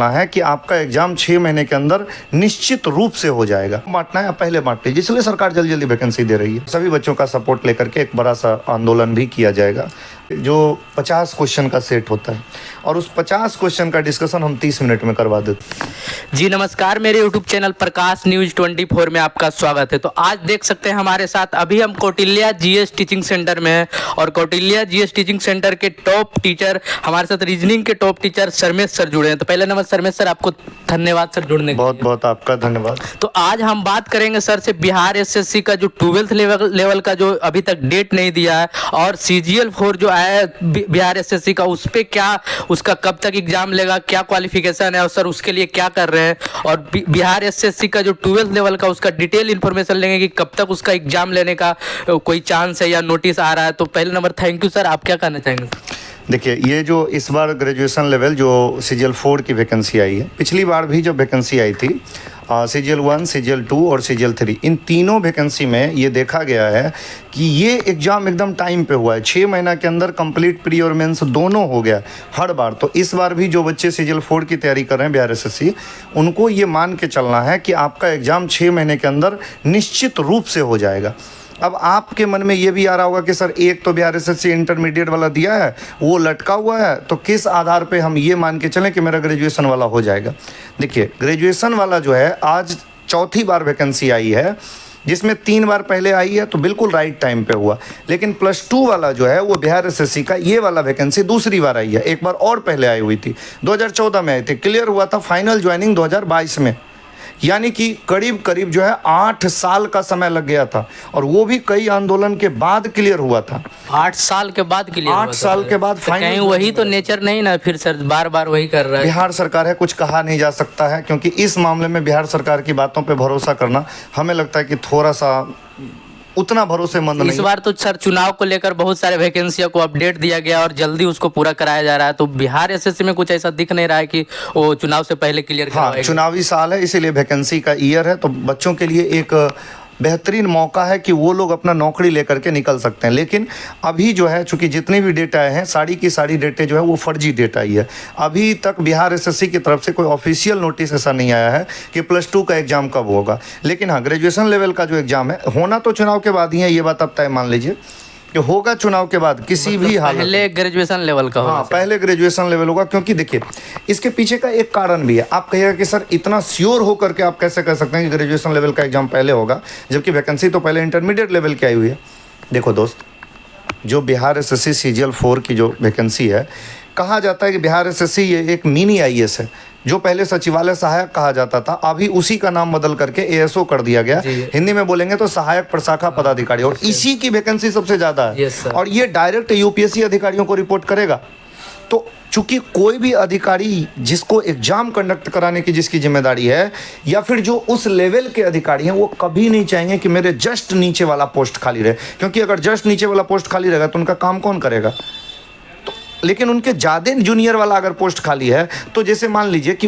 चलना है कि आपका एग्जाम 6 महीने के अंदर निश्चित रूप से हो जाएगा। बांटना है पहले बांट लीजिए, इसलिए सरकार जल्दी जल्दी वैकेंसी दे रही है। सभी बच्चों का सपोर्ट लेकर के एक बड़ा सा आंदोलन भी किया जाएगा। जो 50 क्वेश्चन का सेट होता है और उस 50 क्वेश्चन का डिस्कशन हम 30 मिनट में करवा देते। जी नमस्कार, मेरे यूट्यूब चैनल प्रकाश न्यूज 24 में आपका स्वागत है। तो आज देख सकते हैं हमारे साथ अभी हम कौटिल्या जीएस टीचिंग सेंटर में हैं और कौटिल्या जीएस टीचिंग सेंटर के टॉप टीचर, हमारे साथ रीजनिंग के टॉप टीचर शर्मेश सर जुड़े हैं। तो पहले नमस्कार शर्मेश सर, आपको धन्यवाद सर जुड़ने के लिए। बहुत बहुत आपका धन्यवाद। तो आज हम बात करेंगे सर से बिहार एसएससी का जो 12th लेवल का जो अभी तक डेट नहीं दिया है और CGL 4 जो आया है बिहार एसएससी का, उस पे क्या, उसका कब तक एग्जाम लेगा, क्या क्वालिफिकेशन है और सर उसके लिए क्या कर रहे हैं, और बिहार एसएससी का जो 12th लेवल का उसका डिटेल इन्फॉर्मेशन लेंगे कि कब तक उसका एग्जाम लेने का कोई चांस है या नोटिस आ रहा है। तो पहले नंबर थैंक यू सर, आप क्या कहना चाहेंगे? देखिए, ये जो इस बार ग्रेजुएशन लेवल जो CGL 4 की वैकेंसी आई है, पिछली बार भी जब वैकेंसी आई थी CGL 1, CGL 2 और CGL 3, इन तीनों वैकेंसी में ये देखा गया है कि ये एग्ज़ाम एकदम टाइम पे हुआ है। 6 महीना के अंदर कंप्लीट प्री और मेंस दोनों हो गया हर बार। तो इस बार भी जो बच्चे CGL 4 की तैयारी कर रहे हैं बिहार एसएससी, उनको ये मान के चलना है कि आपका एग्ज़ाम 6 महीने के अंदर निश्चित रूप से हो जाएगा। अब आपके मन में ये भी आ रहा होगा कि सर एक तो बिहार एसएससी इंटरमीडिएट वाला दिया है, वो लटका हुआ है, तो किस आधार पे हम ये मान के चलें कि मेरा ग्रेजुएशन वाला हो जाएगा। देखिए, ग्रेजुएशन वाला जो है आज चौथी बार वैकेंसी आई है, जिसमें 3 बार पहले आई है, तो बिल्कुल राइट टाइम पे हुआ। लेकिन +2 वाला जो है वो बिहार एसएससी का ये वाला वैकेंसी दूसरी बार आई है। एक बार और पहले आई हुई थी, 2014 में आई थी, क्लियर हुआ था फाइनल ज्वाइनिंग 2022 में। यानी कि करीब करीब जो है 8 साल का समय लग गया था और वो भी कई आंदोलन के बाद क्लियर हुआ था। 8 साल के बाद क्लियर 8 साल के बाद फाइनल। कहीं वही तो नेचर नहीं ना, फिर सर बार बार वही कर रहा है। बिहार सरकार है, कुछ कहा नहीं जा सकता है, क्योंकि इस मामले में बिहार सरकार की बातों पे भरोसा करना हमें लगता है कि थोड़ा सा उतना भरोसेमंद नहीं। इस बार तो सर चुनाव को लेकर बहुत सारे वैकेंसियों को अपडेट दिया गया और जल्दी उसको पूरा कराया जा रहा है। तो बिहार एसएससी में कुछ ऐसा दिख नहीं रहा है कि वो चुनाव से पहले क्लियर करवाएगा। हाँ, चुनावी साल है, इसीलिए वैकेंसी का ईयर है, तो बच्चों के लिए एक बेहतरीन मौका है कि वो लोग अपना नौकरी लेकर के निकल सकते हैं। लेकिन अभी जो है, चूंकि जितने भी डेटा आए हैं, सारी की सारी डेटे जो है वो फर्जी डेटा ही है। अभी तक बिहार एसएससी की तरफ से कोई ऑफिशियल नोटिस ऐसा नहीं आया है कि +2 का एग्ज़ाम कब होगा। लेकिन हाँ, ग्रेजुएशन लेवल का जो एग्ज़ाम है, होना तो चुनाव के बाद ही है, ये बात अब तय मान लीजिए कि होगा चुनाव के बाद किसी भी हालत। पहले ग्रेजुएशन लेवल का होगा। हाँ, पहले ग्रेजुएशन लेवल होगा, क्योंकि देखिए इसके पीछे का एक कारण भी है। आप कहिएगा कि सर इतना श्योर होकर के आप कैसे कह सकते हैं कि ग्रेजुएशन लेवल का एग्जाम पहले होगा, जबकि वैकेंसी तो पहले इंटरमीडिएट लेवल की आई हुई है। देखो दोस्त, जो बिहार एसएससी CGL 4 की जो वैकेंसी है, कहा जाता है कि बिहार एसएससी ये एक मिनी IAS है। जो पहले सचिवालय सहायक कहा जाता था, अभी उसी का नाम बदल करके ASO कर दिया गया। हिंदी में बोलेंगे तो सहायक प्रशाखा पदाधिकारी, और इसी की वैकेंसी सबसे ज़्यादा है। और ये डायरेक्ट UPSC अधिकारियों को रिपोर्ट करेगा। तो चूंकि कोई भी अधिकारी जिसको एग्जाम कंडक्ट कराने की जिसकी जिम्मेदारी है, या फिर जो उस लेवल के अधिकारी हैं, वो कभी नहीं चाहेंगे कि मेरे जस्ट नीचे वाला पोस्ट खाली रहे, क्योंकि अगर जस्ट नीचे वाला पोस्ट खाली रहेगा तो उनका काम कौन करेगा। लेकिन उनके ज़्यादा जूनियर वाला अगर पोस्ट खाली है, तो जैसे मान लीजिए कि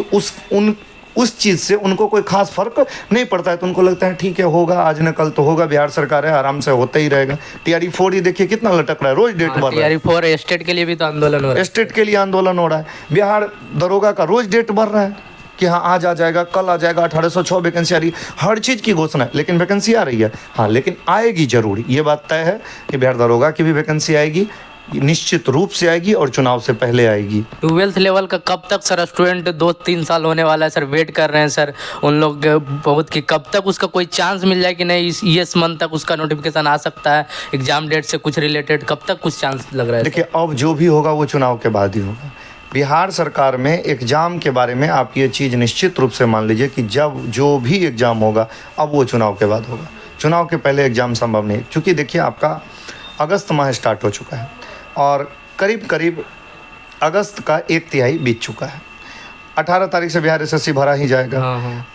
उस चीज़ से उनको कोई खास फर्क नहीं पड़ता है, तो उनको लगता है ठीक है, होगा आज न कल तो होगा, बिहार सरकार है, आराम से होता ही रहेगा। TRE 4 ही देखिए कितना लटक रहा है, रोज डेट बढ़ रहा है। TRE 4 स्टेट के लिए भी तो आंदोलन हो रहा है। स्टेट के लिए आंदोलन हो रहा है। बिहार दरोगा का रोज डेट बढ़ रहा है कि हाँ आज आ जाएगा, कल आ जाएगा। 1806 वैकेंसी आ रही है, हर चीज़ की घोषणा है, लेकिन वैकेंसी आ रही है। हाँ, लेकिन आएगी जरूर, ये बात तय है कि बिहार दरोगा की भी वैकेंसी आएगी, निश्चित रूप से आएगी और चुनाव से पहले आएगी। 12th लेवल का कब तक सर, स्टूडेंट 2-3 साल होने वाला है सर, वेट कर रहे हैं सर उन लोग बहुत कि कब तक उसका कोई चांस मिल जाए कि नहीं इस मंथ तक उसका नोटिफिकेशन आ सकता है एग्जाम डेट से कुछ रिलेटेड, कब तक कुछ चांस लग रहा है? देखिए, अब जो भी होगा वो चुनाव के बाद ही होगा। बिहार सरकार में एग्ज़ाम के बारे में आप ये चीज़ निश्चित रूप से मान लीजिए कि जब जो भी एग्ज़ाम होगा, अब वो चुनाव के बाद होगा। चुनाव के पहले एग्ज़ाम संभव नहीं है, क्योंकि देखिए आपका अगस्त माह स्टार्ट हो चुका है और करीब करीब अगस्त का 1/3 बीत चुका है। 18 तारीख से बिहार एसएससी भरा ही जाएगा।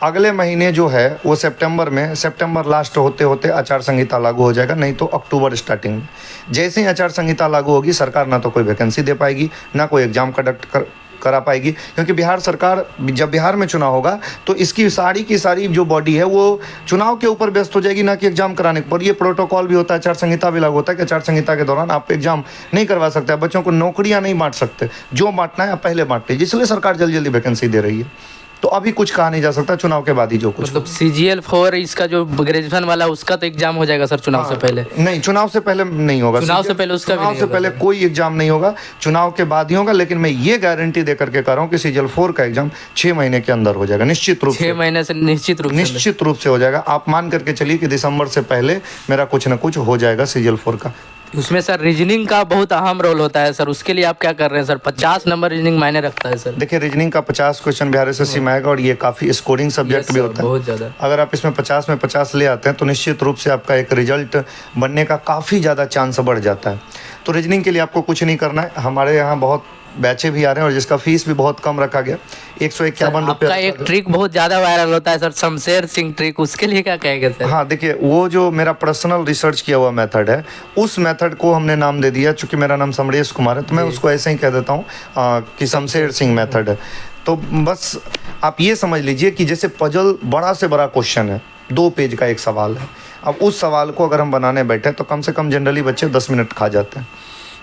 अगले महीने जो है वो सितंबर लास्ट होते होते आचार संहिता लागू हो जाएगा, नहीं तो अक्टूबर स्टार्टिंग में। जैसे ही आचार संहिता लागू होगी, सरकार ना तो कोई वैकेंसी दे पाएगी, ना कोई एग्ज़ाम कंडक्ट करा पाएगी, क्योंकि बिहार सरकार जब बिहार में चुनाव होगा तो इसकी सारी की सारी जो बॉडी है वो चुनाव के ऊपर व्यस्त हो जाएगी, ना कि एग्जाम कराने पर। ये प्रोटोकॉल भी होता है, आचार संहिता भी लागू होता है कि आचार संहिता के दौरान आप एग्जाम नहीं करवा सकते, आप बच्चों को नौकरियां नहीं बांट सकते, जो बांटना है आप पहले बांट लीजिए। इसलिए सरकार जल्दी जल्दी वैकेंसी दे रही है। तो अभी कुछ कहा नहीं जा सकता, चुनाव के बाद ही जो कुछ। मतलब CGL-4 इसका जो ग्रेजुएशन वाला उसका तो एग्जाम हो जाएगा सर चुनाव से पहले? नहीं, चुनाव से पहले नहीं होगा। चुनाव से पहले उसका भी चुनाव नहीं से होगा पहले कोई एग्जाम नहीं होगा, चुनाव के बाद ही होगा। लेकिन मैं ये गारंटी दे करके कह रहा हूँ कि CGL-4 का एग्जाम 6 महीने के अंदर हो जाएगा, निश्चित रूप से। 6 महीने से निश्चित रूप से हो जाएगा। आप मान करके चलिए कि दिसंबर से पहले मेरा कुछ ना कुछ हो जाएगा CGL-4 का। उसमें सर रीजनिंग का बहुत अहम रोल होता है सर, उसके लिए आप क्या कर रहे हैं सर? 50 नंबर रीजनिंग मायने रखता है सर। देखिए, रीजनिंग का 50 क्वेश्चन बिहार SSC में आएगा और ये काफ़ी स्कोरिंग सब्जेक्ट भी होता है बहुत ज़्यादा। अगर आप इसमें 50 में 50 ले आते हैं तो निश्चित रूप से आपका एक रिजल्ट बनने का काफ़ी ज़्यादा चांस बढ़ जाता है। तो रीजनिंग के लिए आपको कुछ नहीं करना है, हमारे यहाँ बहुत बैचे भी आ रहे हैं और जिसका फीस भी बहुत कम रखा गया, 151 रुपये। आपका एक ट्रिक बहुत ज़्यादा वायरल होता है सर, शमशेर सिंह ट्रिक, उसके लिए क्या कहेंगे सर? हाँ, देखिए, वो जो मेरा पर्सनल रिसर्च किया हुआ मेथड है, उस मेथड को हमने नाम दे दिया। चूँकि मेरा नाम समरेश कुमार है तो मैं उसको ऐसे ही कह देता हूँ कि शमशेर सिंह मेथड है। तो बस आप ये समझ लीजिए कि जैसे पजल बड़ा से बड़ा क्वेश्चन है, 2 पेज का एक सवाल है। अब उस सवाल को अगर हम बनाने बैठे तो कम से कम जनरली बच्चे 10 मिनट खा जाते हैं,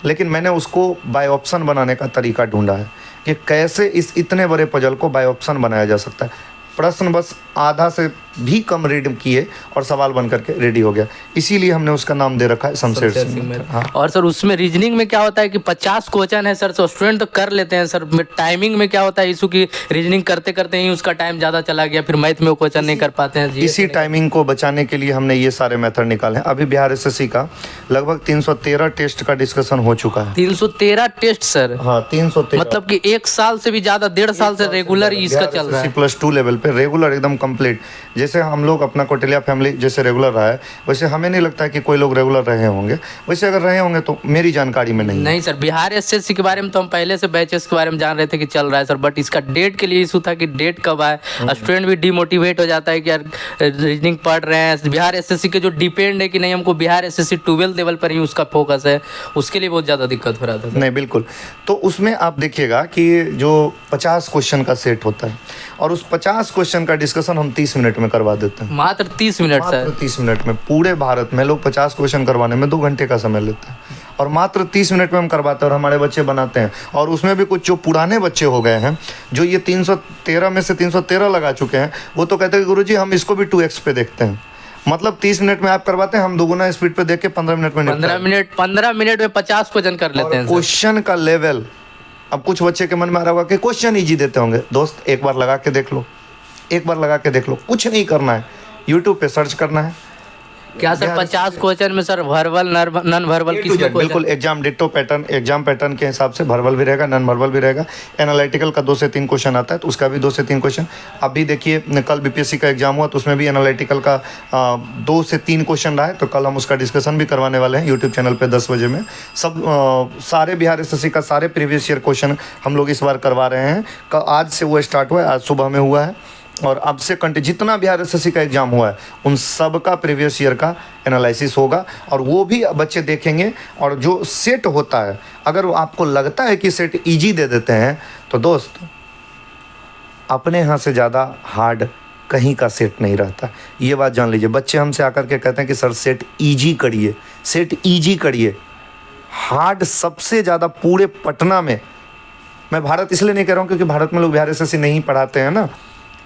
लेकिन मैंने उसको बाय ऑप्शन बनाने का तरीका ढूंढा है कि कैसे इस इतने बड़े पजल को बाय ऑप्शन बनाया जा सकता है। प्रश्न बस आधा से भी कम रीड किए और सवाल बन करके रेडी हो गया, इसीलिए हमने उसका नाम दे रखा है शमशेर सिंह। हाँ। और सर उसमें रीजनिंग में क्या होता है कि 50 क्वेश्चन है सर, तो स्टूडेंट तो कर लेते हैं सर। टाइमिंग में क्या होता है इशू की रीजनिंग करते करते ही उसका टाइम ज़्यादा चला गया, फिर मैथ में वो क्वेश्चन नहीं कर पाते हैं। इसी टाइमिंग को बचाने के लिए हमने ये सारे मेथड निकाले हैं। अभी बिहार SSC का लगभग 313 टेस्ट का डिस्कशन हो चुका है। 313 टेस्ट सर? हाँ, 313। मतलब कि 1 साल से भी ज़्यादा, 1.5 साल से रेगुलर इसका चल रहा है। +2 लेवल पे रेगुलर एकदम कंप्लीट। जैसे हम लोग अपना कौटिल्या फैमिली जैसे रेगुलर रहा है, वैसे हमें नहीं लगता है कि कोई लोग रेगुलर रहे होंगे। वैसे अगर रहे होंगे तो मेरी जानकारी में नहीं सर, बिहार SSC के बारे में तो हम पहले से बैचेस के बारे में जान रहे थे कि चल रहा है सर, बट इसका डेट के लिए इशू था कि डेट कब आए। स्टूडेंट भी डिमोटिवेट हो जाता है कि यार रीजनिंग पढ़ रहे हैं, बिहार SSC के जो डिपेंड है कि नहीं हमको बिहार SSC 12 लेवल पर ही उसका फोकस है, उसके लिए बहुत ज़्यादा दिक्कत हो रहा था। नहीं, बिल्कुल। तो उसमें आप देखिएगा कि जो 50 क्वेश्चन का सेट होता है और उस 50 क्वेश्चन का डिस्कशन हम 30 मिनट में करवा देते हैं। मात्र 30 मिनट सर? मात्र 30 मिनट में। पूरे भारत में लोग 50 क्वेश्चन करवाने में 2 घंटे का समय लेते हैं और मात्र 30 मिनट में हम करवाते हैं और हमारे बच्चे बनाते हैं। और उसमें भी कुछ जो पुराने बच्चे हो गए हैं, जो ये 313 में से 313 लगा चुके हैं, वो तो कहते हैं गुरुजी हम इसको भी 2x पे देखते हैं। मतलब 30 मिनट में आप करवाते हैं, हम 2 स्पीड पे देख के 15 मिनट में 15 मिनट में 50 क्वेश्चन कर लेते हैं। क्वेश्चन का लेवल, अब कुछ बच्चे के मन में आ रहा होगा कि क्वेश्चन इजी देते होंगे। दोस्त, एक बार लगा के देख लो, एक बार लगा के देख लो। कुछ नहीं करना है, यूट्यूब पे सर्च करना है। क्या सर 50 क्वेश्चन में सर वर्बल नॉन वर्बल किस? बिल्कुल, exam ditto pattern, exam pattern के हिसाब से वर्बल भी रहेगा, नॉन वर्बल भी रहेगा। एनालिटिकल का 2 से 3 क्वेश्चन आता है तो उसका भी 2 से 3 क्वेश्चन। अभी देखिए, कल BPSC का एग्जाम हुआ तो उसमें भी एनालिटिकल का 2 से 3 क्वेश्चन रहा है, तो कल हम उसका डिस्कशन भी करवाने वाले हैं यूट्यूब चैनल पे 10 बजे में। सब सारे बिहार SSC का सारे प्रीवियस ईयर क्वेश्चन हम लोग इस बार करवा रहे हैं। आज से वो स्टार्ट हुआ है, आज सुबह में हुआ है और अब से जितना बिहार SSC का एग्जाम हुआ है उन सब का प्रीवियस ईयर का एनालिसिस होगा और वो भी बच्चे देखेंगे। और जो सेट होता है, अगर आपको लगता है कि सेट इजी दे देते हैं तो दोस्त, अपने यहाँ से ज़्यादा हार्ड कहीं का सेट नहीं रहता, ये बात जान लीजिए। बच्चे हमसे आकर के कहते हैं कि सर सेट इजी करिए, सेट इजी करिए। हार्ड सबसे ज़्यादा पूरे पटना में, मैं भारत इसलिए नहीं कह रहा हूँ क्योंकि भारत में लोग बिहार SSC नहीं पढ़ाते हैं ना,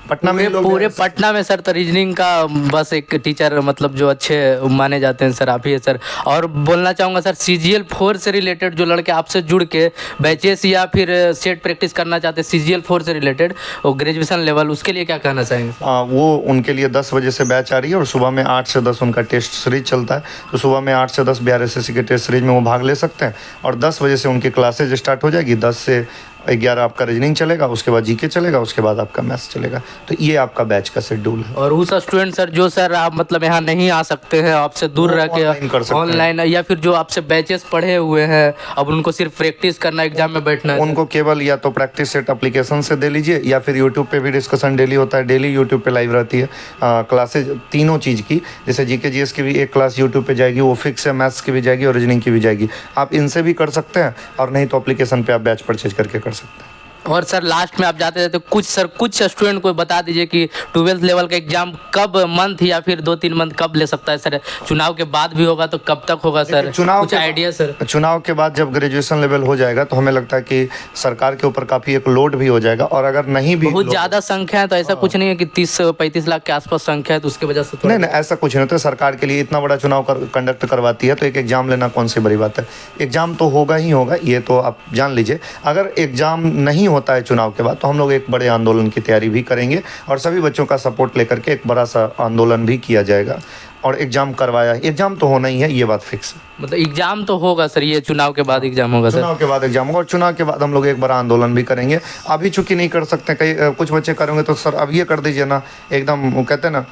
पटना में लोग पूरे पटना में सर तो रीजनिंग का बस एक टीचर मतलब जो अच्छे माने जाते हैं सर आप ही है सर। और बोलना चाहूँगा सर CGL-4 से रिलेटेड जो लड़के आपसे जुड़ के बैचेस या फिर सेट प्रैक्टिस करना चाहते हैं CGL-4 से रिलेटेड और ग्रेजुएशन लेवल, उसके लिए क्या कहना चाहेंगे? वो उनके लिए 10 बजे से बैच आ रही है और सुबह में 8 से 10 उनका टेस्ट सीरीज चलता है। तो सुबह में 8 से 10 बिहार SSC के टेस्ट सीरीज में वो भाग ले सकते हैं और 10 बजे से उनकी क्लासेज स्टार्ट हो जाएगी। 10 से 11 आपका रीजनिंग चलेगा, उसके बाद जीके चलेगा, उसके बाद आपका मैथ्स चलेगा। तो ये आपका बैच का शेड्यूल है। और उस स्टूडेंट सर जो सर आप मतलब यहाँ नहीं आ सकते हैं, आपसे दूर रह के ऑनलाइन, या फिर जो आपसे बैचेस पढ़े हुए हैं अब उनको सिर्फ प्रैक्टिस करना, एग्जाम में बैठना है, उनको केवल या तो प्रैक्टिस सेट एप्लीकेशन से दे लीजिए या फिर यूट्यूब पे भी डिस्कशन डेली होता है। डेली यूट्यूब पे लाइव रहती है क्लासेज तीनों चीज़ की। जैसे जीके जीएस की भी एक क्लास यूट्यूब पे जाएगी, वो फिक्स है, मैथ्स की भी जाएगी और रीजनिंग की भी जाएगी। आप इनसे भी कर सकते हैं और नहीं तो एप्लीकेशन पे आप बैच परचेज करके कर सकते हैं। और सर लास्ट में आप जाते जाते कुछ स्टूडेंट को बता दीजिए कि 12th लेवल का एग्जाम कब मंथ या फिर 2-3 मंथ कब ले सकता है सर? चुनाव के बाद भी होगा तो कब तक होगा सर? कुछ आइडिया सर? चुनाव के बाद जब ग्रेजुएशन लेवल हो जाएगा तो हमें लगता है कि सरकार के ऊपर काफ़ी एक लोड भी हो जाएगा, और अगर नहीं भी बहुत ज़्यादा संख्या है तो ऐसा कुछ नहीं है कि 30-35 लाख के आसपास संख्या है तो उसकी वजह से थोड़ा नहीं ऐसा कुछ नहीं होता। सरकार के लिए इतना बड़ा चुनाव कंडक्ट करवाती है तो एक एग्जाम लेना कौन सी बड़ी बात है। एग्जाम तो होगा ही होगा, ये तो आप जान लीजिए। अगर एग्जाम नहीं होता है चुनाव के बाद तो हम लोग एक बड़े आंदोलन की तैयारी भी करेंगे और सभी बच्चों का सपोर्ट लेकर के एक बड़ा सा आंदोलन भी किया जाएगा और एग्जाम करवाया। एग्जाम तो होना ही है, ये बात फिक्स है। मतलब एग्जाम तो होगा सर, ये चुनाव के बाद एग्जाम होगा सर? चुनाव के बाद एग्जाम होगा और चुनाव के बाद हम लोग एक बड़ा आंदोलन भी करेंगे। अभी चूंकि नहीं कर सकते, कई कुछ बच्चे करेंगे तो सर अब ये कर दीजिए ना, एकदम वो कहते हैं ना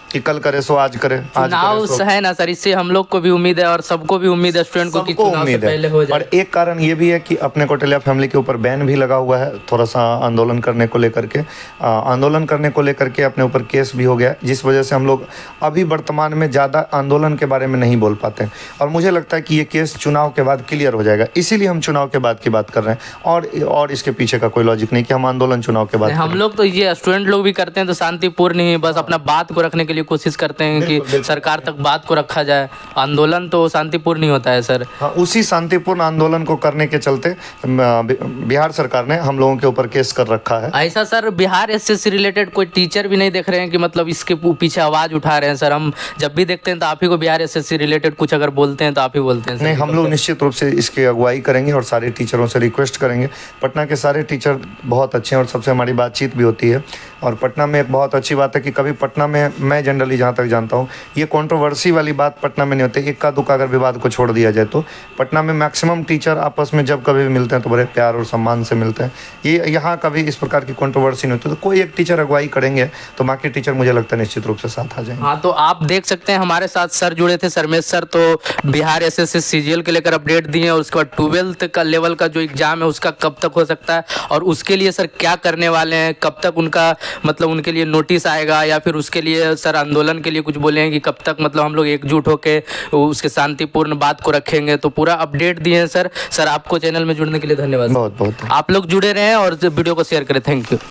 कि कल करे सो आज करे, आज चुनाव करे सो है ना सर, इससे हम लोग को भी उम्मीद है और सबको भी उम्मीद है स्टूडेंट को कि सबको चुनाव से उम्मीद पहले है। हो जाए। और एक कारण ये भी है कि अपने कौटिल्य फैमिली के ऊपर बैन भी लगा हुआ है थोड़ा सा आंदोलन करने को लेकर के। आंदोलन करने को लेकर के अपने ऊपर केस भी हो गया, जिस वजह से हम लोग अभी वर्तमान में ज़्यादा आंदोलन के बारे में नहीं बोल पाते हैं। और मुझे लगता है कि ये केस चुनाव के बाद क्लियर हो जाएगा, इसीलिए हम चुनाव के बाद की बात कर रहे हैं। और इसके पीछे का कोई लॉजिक नहीं कि हम आंदोलन चुनाव के बाद हम लोग तो ये स्टूडेंट लोग भी करते हैं तो शांतिपूर्ण ही बस अपना बात को रखने के लिए कोशिश करते हैं कि सरकार तक बात को रखा जाए। आंदोलन तो शांतिपूर्ण ही होता है सर। हाँ, उसी शांतिपूर्ण आंदोलन को करने के चलते बिहार सरकार ने हम लोगों के ऊपर केस कर रखा है। ऐसा सर बिहार एसएससी रिलेटेड कोई टीचर भी नहीं देख रहे हैं कि मतलब इसके पीछे आवाज उठा रहे हैं सर? हम जब भी देखते हैं तो आप ही को बिहार एसएससी रिलेटेड कुछ अगर बोलते हैं तो आप ही बोलते हैं सर। नहीं, हम लोग निश्चित रूप से इसकी अगुवाई करेंगे और सारे टीचरों से रिक्वेस्ट करेंगे। पटना के सारे टीचर बहुत अच्छे हैं और सबसे हमारी बातचीत भी होती है। और पटना में एक बहुत अच्छी बात है कि कभी पटना में, मैं जनरली जहाँ तक जानता हूँ, ये कंट्रोवर्सी वाली बात पटना में नहीं होती। इक्का दुक्का अगर विवाद को छोड़ दिया जाए तो पटना में मैक्सिमम टीचर आपस में जब कभी भी मिलते हैं तो बड़े प्यार और सम्मान से मिलते हैं। ये यहाँ कभी इस प्रकार की कंट्रोवर्सी नहीं होती। तो कोई एक टीचर अगुवाई करेंगे तो बाकी टीचर मुझे लगता है निश्चित रूप से साथ आ जाएंगे। हाँ, तो आप देख सकते हैं हमारे साथ सर जुड़े थे, सरमेश सर, तो बिहार एसएससी सीजीएल के लेकर अपडेट दिए और उसके बाद 12th का लेवल का जो एग्जाम है उसका कब तक हो सकता है और उसके लिए सर क्या करने वाले हैं, कब तक उनका मतलब उनके लिए नोटिस आएगा या फिर उसके लिए सर आंदोलन के लिए कुछ बोले हैं कि कब तक मतलब हम लोग एकजुट होकर उसके शांतिपूर्ण बात को रखेंगे। तो पूरा अपडेट दिए हैं सर। सर आपको चैनल में जुड़ने के लिए धन्यवाद। बहुत बहुत आप लोग जुड़े रहें और वीडियो को शेयर करें। Thank you.